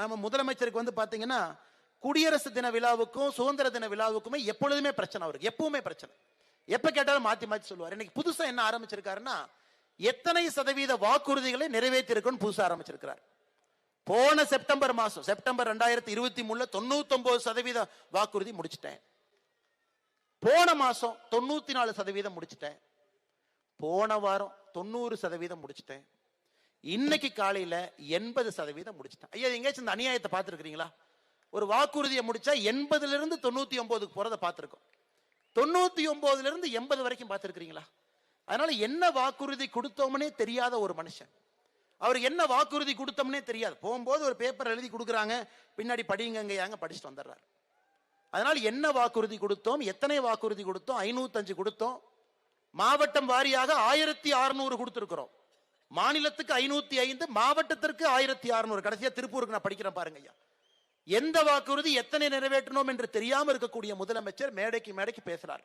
நம்ம முதலமைச்சருக்கு வந்து பாத்தீங்கன்னா குடியரசு தின விழாவுக்கும் சுதந்திர தின விழாவுக்குமே எப்பொழுதுமே பிரச்சனை அவருக்கு, எப்பவுமே பிரச்சனை. எப்ப கேட்டாலும் மாத்தி மாத்தி சொல்லுவார். இன்னைக்கு புதுசா என்ன ஆரம்பிச்சிருக்காருன்னா, எத்தனை சதவீத வாக்குறுதிகளை நிறைவேற்றி இருக்குன்னு புதுசா ஆரம்பிச்சிருக்கிறார். போன செப்டம்பர் மாசம், செப்டம்பர் 2023 99% வாக்குறுதி முடிச்சிட்டேன். போன மாசம் 94% முடிச்சிட்டேன். போன வாரம் 90% முடிச்சிட்டேன். இன்னைக்கு காலையில 80% முடிச்சிட்டேன். ஐயா, எங்கேயாச்சும் இந்த அநியாயத்தை பார்த்துருக்கீங்களா? ஒரு வாக்குறுதியை முடிச்சா 80ல இருந்து 99க்கு போறதை பார்த்திருக்கோம். 99ல இருந்து 80 வரைக்கும் பார்த்திருக்கீங்களா? அதனால என்ன வாக்குறுதி கொடுத்தோம்னே தெரியாத ஒரு மனுஷன். அவருக்கு என்ன வாக்குறுதி கொடுத்தோம்னே தெரியாது. போகும்போது ஒரு பேப்பர் எழுதி கொடுக்குறாங்க, பின்னாடி படிங்க படிச்சுட்டு வந்துடுறாரு. அதனால என்ன வாக்குறுதி கொடுத்தோம், எத்தனை வாக்குறுதி கொடுத்தோம்? 505 கொடுத்தோம். மாவட்டம் வாரியாக 1600 கொடுத்திருக்கிறோம். மாநிலத்துக்கு 505, மாவட்டத்திற்கு 1600. கடைசியா திருப்பூருக்கு நான் படிக்கிறேன் பாருங்க ஐயா. எந்த வாக்குறுதி எத்தனை நிறைவேற்றணும் என்று தெரியாம இருக்கக்கூடிய முதலமைச்சர் மேடைக்கு மேடைக்கு பேசுறார்.